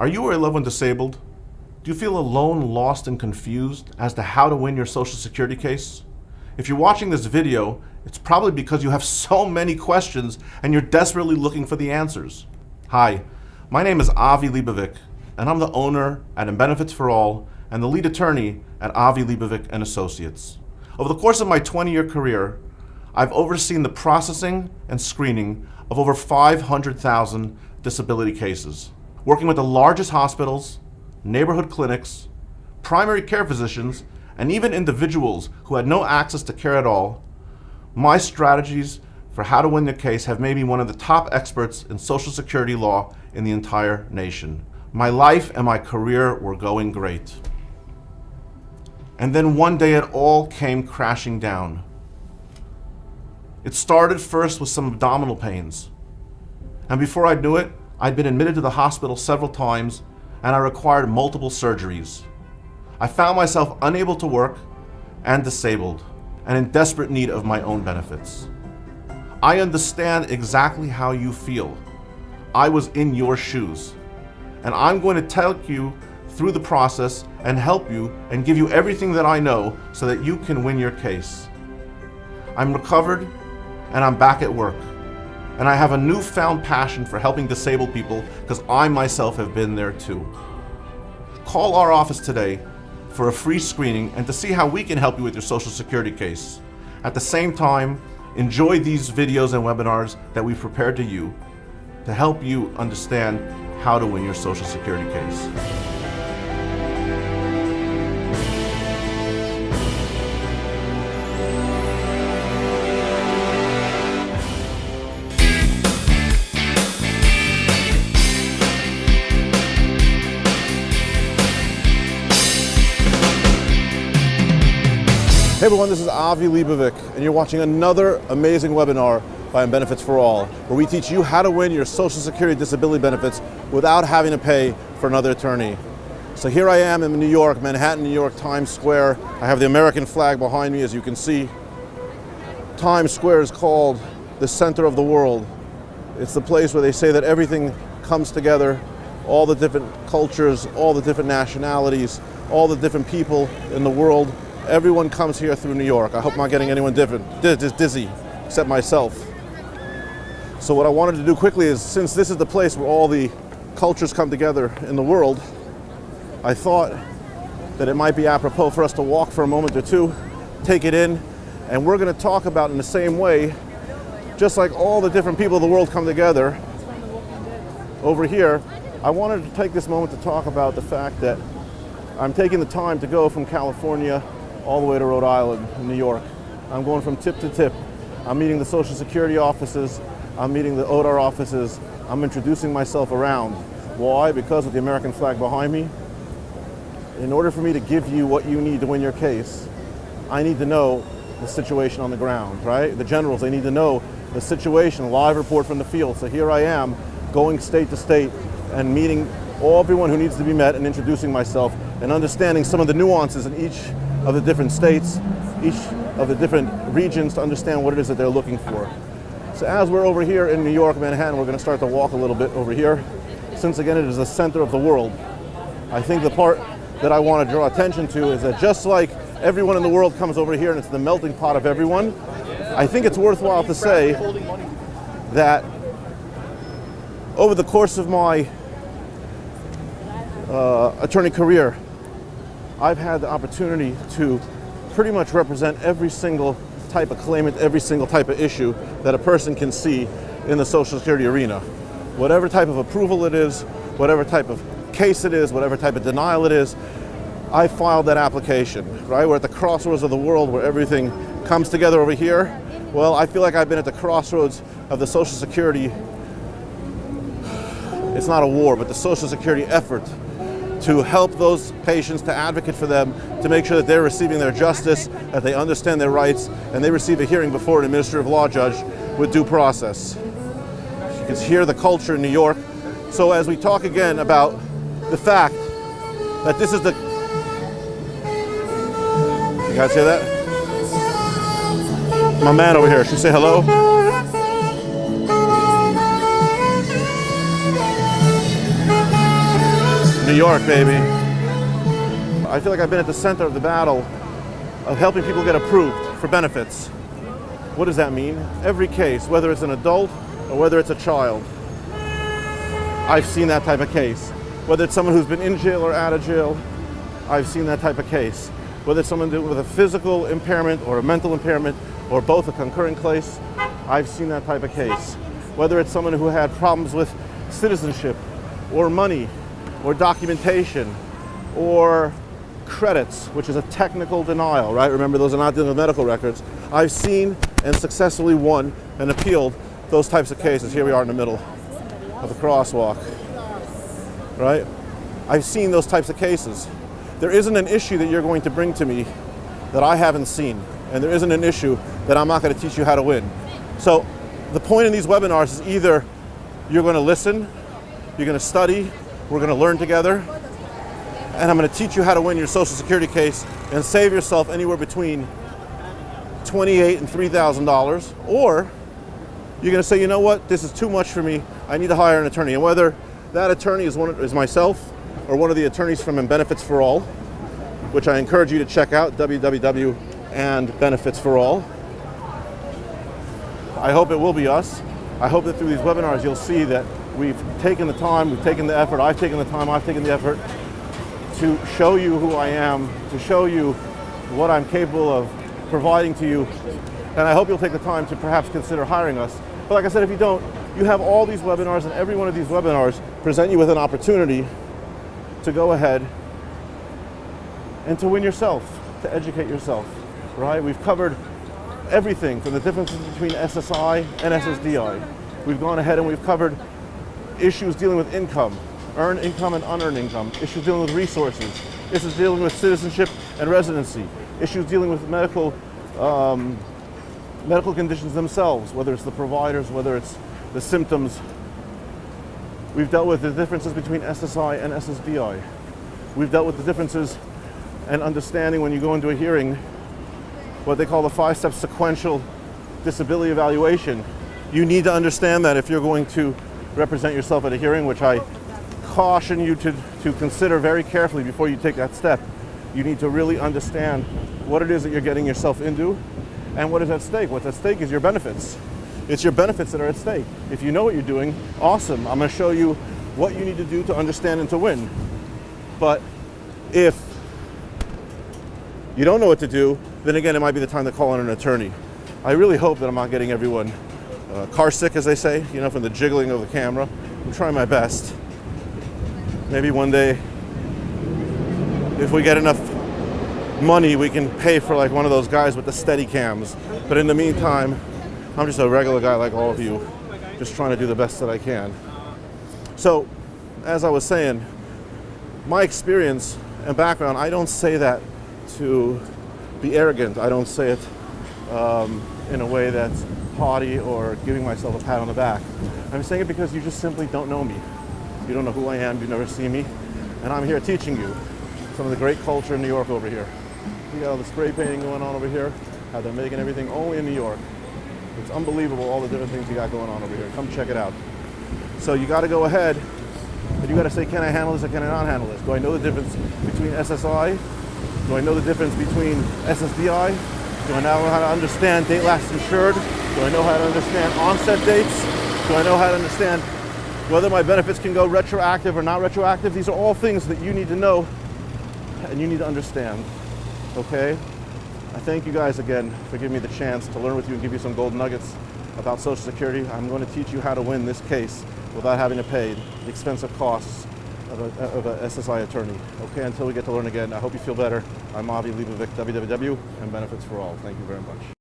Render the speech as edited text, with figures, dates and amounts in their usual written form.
Are you or a loved one disabled? Do you feel alone, lost, and confused as to how to win your Social Security case? If you're watching this video, it's probably because you have so many questions and you're desperately looking for the answers. Hi, my name is Avi Leibovic, and I'm the owner at Benefits for All and the lead attorney at Avi Leibovic Associates. Over the course of my 20-year career, I've overseen the processing and screening of over 500,000 disability cases, working with the largest hospitals, neighborhood clinics, primary care physicians, and even individuals who had no access to care at all. My strategies for how to win the case have made me one of the top experts in Social Security law in the entire nation. My life and my career were going great. And then one day it all came crashing down. It started first with some abdominal pains. And before I knew it, I'd been admitted to the hospital several times and I required multiple surgeries. I found myself unable to work and disabled and in desperate need of my own benefits. I understand exactly how you feel. I was in your shoes. And I'm going to take you through the process and help you and give you everything that I know so that you can win your case. I'm recovered and I'm back at work. And I have a newfound passion for helping disabled people because I myself have been there too. Call our office today for a free screening and to see how we can help you with your Social Security case. At the same time, enjoy these videos and webinars that we've prepared to help you understand how to win your Social Security case. Hey everyone, this is Avi Leibovic, and you're watching another amazing webinar by Benefits for All, where we teach you how to win your Social Security disability benefits without having to pay for another attorney. So here I am in New York, Manhattan, New York, Times Square. I have the American flag behind me, as you can see. Times Square is called the center of the world. It's the place where they say that everything comes together, all the different cultures, all the different nationalities, all the different people in the world. Everyone comes here through New York. I hope I'm not getting anyone dizzy, except myself. So what I wanted to do quickly is, since this is the place where all the cultures come together in the world, I thought that it might be apropos for us to walk for a moment or two, take it in, and we're going to talk about in the same way, just like all the different people of the world come together over here. I wanted to take this moment to talk about the fact that I'm taking the time to go from California all the way to Rhode Island, New York. I'm going from tip to tip. I'm meeting the Social Security offices. I'm meeting the ODAR offices. I'm introducing myself around. Why? Because of the American flag behind me. In order for me to give you what you need to win your case, I need to know the situation on the ground, right? The generals, they need to know the situation, live report from the field. So here I am going state to state and meeting everyone who needs to be met and introducing myself and understanding some of the nuances in each of the different states, each of the different regions, to understand what it is that they're looking for. So as we're over here in New York, Manhattan, we're going to start to walk a little bit over here. Since again it is the center of the world, I think the part that I want to draw attention to is that just like everyone in the world comes over here and it's the melting pot of everyone, I think it's worthwhile to say that over the course of my attorney career, I've had the opportunity to pretty much represent every single type of claimant, every single type of issue that a person can see in the Social Security arena. Whatever type of approval it is, whatever type of case it is, whatever type of denial it is, I filed that application, right? We're at the crossroads of the world where everything comes together over here. Well, I feel like I've been at the crossroads of the Social Security, it's not a war, but the Social Security effort to help those patients, to advocate for them, to make sure that they're receiving their justice, that they understand their rights, and they receive a hearing before an administrative law judge with due process. You can hear the culture in New York. So as we talk again about the fact that this is the... You guys hear that? My man over here, should we say hello? New York, baby. I feel like I've been at the center of the battle of helping people get approved for benefits. What does that mean? Every case, whether it's an adult or whether it's a child, I've seen that type of case. Whether it's someone who's been in jail or out of jail, I've seen that type of case. Whether it's someone with a physical impairment or a mental impairment or both a concurrent case, I've seen that type of case. Whether it's someone who had problems with citizenship or money or documentation or credits, which is a technical denial, right? Remember, those are not dealing with medical records. I've seen and successfully won and appealed those types of cases. Here we are in the middle of the crosswalk, right? I've seen those types of cases. There isn't an issue that you're going to bring to me that I haven't seen, and there isn't an issue that I'm not going to teach you how to win. So the point in these webinars is either you're going to listen, you're going to study, we're going to learn together, and I'm going to teach you how to win your Social Security case and save yourself anywhere between $28,000 and $3,000, or you're going to say, you know what, this is too much for me, I need to hire an attorney. And whether that attorney is myself or one of the attorneys from Benefits for All, which I encourage you to check out, www.benefitsforall. I hope it will be us. I hope that through these webinars you'll see that we've taken the time, we've taken the effort, I've taken the time, I've taken the effort to show you who I am, to show you what I'm capable of providing to you. And I hope you'll take the time to perhaps consider hiring us. But like I said, if you don't, you have all these webinars, and every one of these webinars present you with an opportunity to go ahead and to win yourself, to educate yourself, right? We've covered everything from the differences between SSI and SSDI. We've gone ahead and we've covered issues dealing with income, earned income and unearned income, issues dealing with resources, issues dealing with citizenship and residency, issues dealing with medical conditions themselves, whether it's the providers, whether it's the symptoms. We've dealt with the differences between SSI and SSDI. We've dealt with the differences and understanding when you go into a hearing, what they call the 5-step sequential disability evaluation. You need to understand that if you're going to represent yourself at a hearing, which I caution you to consider very carefully before you take that step. You need to really understand what it is that you're getting yourself into and what is at stake. What's at stake is your benefits. It's your benefits that are at stake. If you know what you're doing, awesome. I'm going to show you what you need to do to understand and to win. But if you don't know what to do, then again, it might be the time to call on an attorney. I really hope that I'm not getting everyone car sick, as they say, you know, from the jiggling of the camera. I'm trying my best. Maybe one day, if we get enough money, we can pay for like one of those guys with the steady cams. But in the meantime, I'm just a regular guy like all of you, just trying to do the best that I can. So, as I was saying, my experience and background, I don't say that to be arrogant. I don't say it in a way that's haughty or giving myself a pat on the back. I'm saying it because you just simply don't know me. You don't know who I am, you've never seen me, and I'm here teaching you some of the great culture in New York over here. We got all the spray painting going on over here, how they're making everything only in New York. It's unbelievable all the different things you got going on over here. Come check it out. So you got to go ahead and you got to say, can I handle this or can I not handle this? Do I know the difference between SSI? Do I know the difference between SSDI? Do I know how to understand date last insured? Do I know how to understand onset dates? Do I know how to understand whether my benefits can go retroactive or not retroactive? These are all things that you need to know and you need to understand, okay? I thank you guys again for giving me the chance to learn with you and give you some gold nuggets about Social Security. I'm going to teach you how to win this case without having to pay the expensive costs of a SSI attorney. Okay, until we get to learn again, I hope you feel better. I'm Avi Leibovic, www, and Benefits for All. Thank you very much.